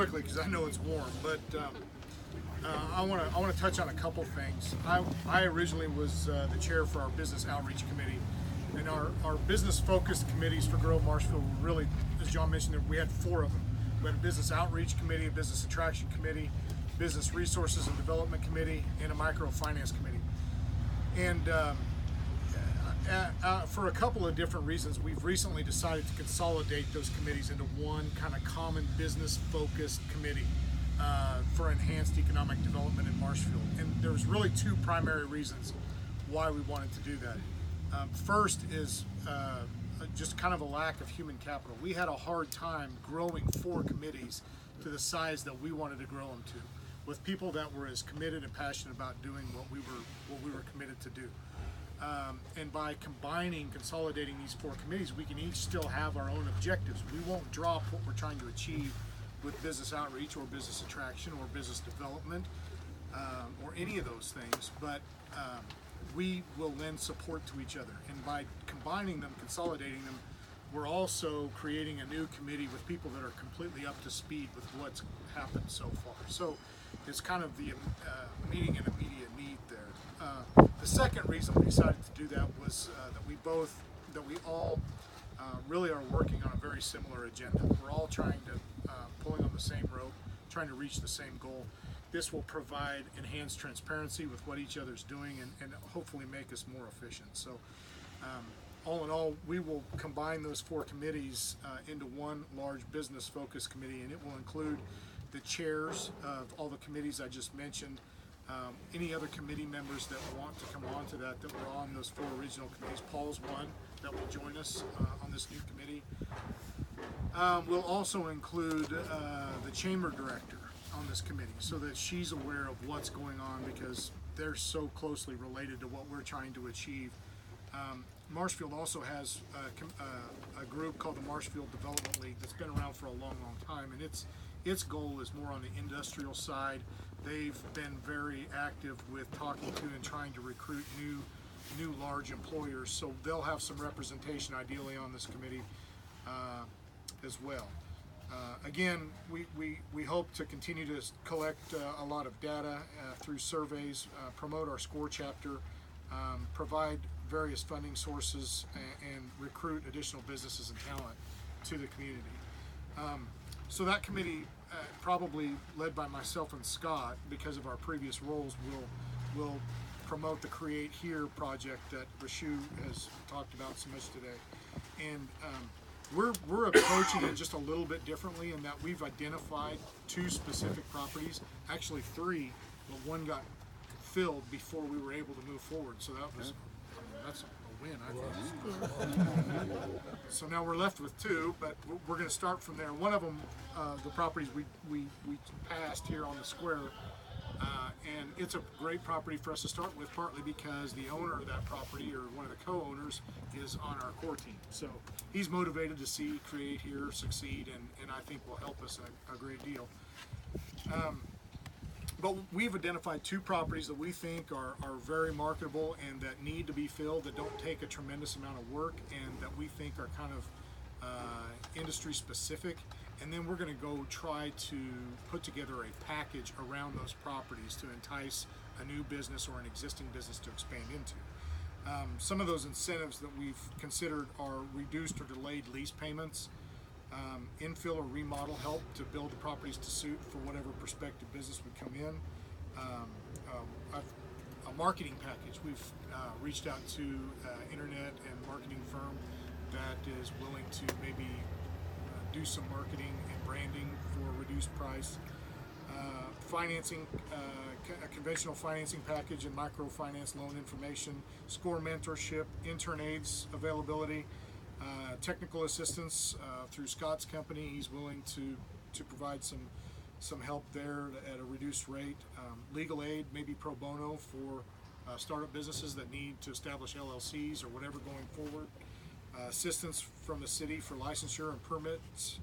quickly because I know it's warm, but I want to touch on a couple things. I originally was the chair for our business outreach committee, and our business focused committees for Grow Marshville were really, as John mentioned, we had 4 of them. We had a business outreach committee, a business attraction committee, business resources and development committee, and a microfinance committee. And for a couple of different reasons, we've recently decided to consolidate those committees into one kind of common business-focused committee for enhanced economic development in Marshville. And there's really 2 primary reasons why we wanted to do that. First is just kind of a lack of human capital. We had a hard time growing 4 committees to the size that we wanted to grow them to, with people that were as committed and passionate about doing what we were committed to do. And by consolidating these 4 committees, we can each still have our own objectives. We won't drop what we're trying to achieve with business outreach or business attraction or business development or any of those things, but we will lend support to each other. And by combining them, consolidating them, we're also creating a new committee with people that are completely up to speed with what's happened so far. So it's kind of the meeting an immediate need there. The second reason we decided to do that was that we all really are working on a very similar agenda. We're all trying to pulling on the same rope, trying to reach the same goal. This will provide enhanced transparency with what each other's doing and hopefully make us more efficient. So all in all, we will combine those 4 committees into one large business focused committee, and it will include the chairs of all the committees I just mentioned, any other committee members that want to come on to that were on those 4 original committees. Paul's one that will join us on this new committee. We'll also include the chamber director on this committee so that she's aware of what's going on, because they're so closely related to what we're trying to achieve. Marshfield also has a group called the Marshfield Development League that's been around for a long time, and its goal is more on the industrial side. They've been very active with talking to and trying to recruit new large employers, so they'll have some representation ideally on this committee as well. Again, we hope to continue to collect a lot of data through surveys, promote our SCORE chapter, provide various funding sources, and recruit additional businesses and talent to the community. So that committee, probably led by myself and Scott, because of our previous roles, will promote the Create Here project that Rashu has talked about so much today. And we're approaching it just a little bit differently in that we've identified 2 specific properties, actually 3, but one got filled before we were able to move forward. So that's a win, I think. So now we're left with 2, but we're going to start from there. One of them, the properties we passed here on the square, and it's a great property for us to start with, partly because the owner of that property, or one of the co-owners, is on our core team. So he's motivated to see Create Here succeed, and I think will help us a great deal. But we've identified 2 properties that we think are very marketable and that need to be filled, that don't take a tremendous amount of work, and that we think are kind of industry specific. And then we're going to go try to put together a package around those properties to entice a new business or an existing business to expand into. Some of those incentives that we've considered are reduced or delayed lease payments, infill or remodel help to build the properties to suit for whatever prospective business would come in. A marketing package. We've reached out to an internet and marketing firm that is willing to maybe do some marketing and branding for a reduced price. Financing, a conventional financing package and microfinance loan information, SCORE mentorship, intern aids availability, technical assistance through Scott's company. He's willing to provide some help there at a reduced rate. Legal aid, maybe pro bono for startup businesses that need to establish LLCs or whatever going forward. Assistance from the city for licensure and permits,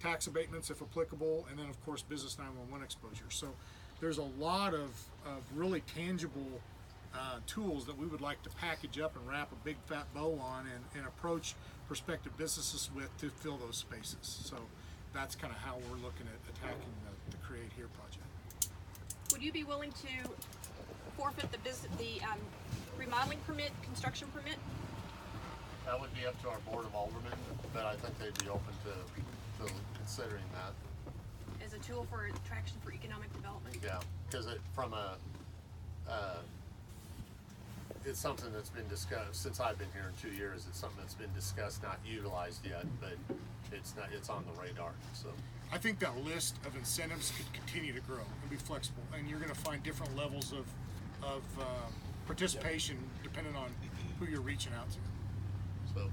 tax abatements if applicable, and then of course business 911 exposure. So there's a lot of really tangible tools that we would like to package up and wrap a big fat bow on and approach prospective businesses with to fill those spaces. So that's kind of how we're looking at attacking the Create Here project. Would you be willing to forfeit the remodeling permit, construction permit? That would be up to our Board of Aldermen, but I think they'd be open to considering that. As a tool for attraction for economic development? Yeah, because it's something that's been discussed since I've been here in 2 years. It's something that's been discussed, not utilized yet, but it's on the radar. So I think that list of incentives could continue to grow and be flexible, and you're going to find different levels of participation depending on who you're reaching out to. So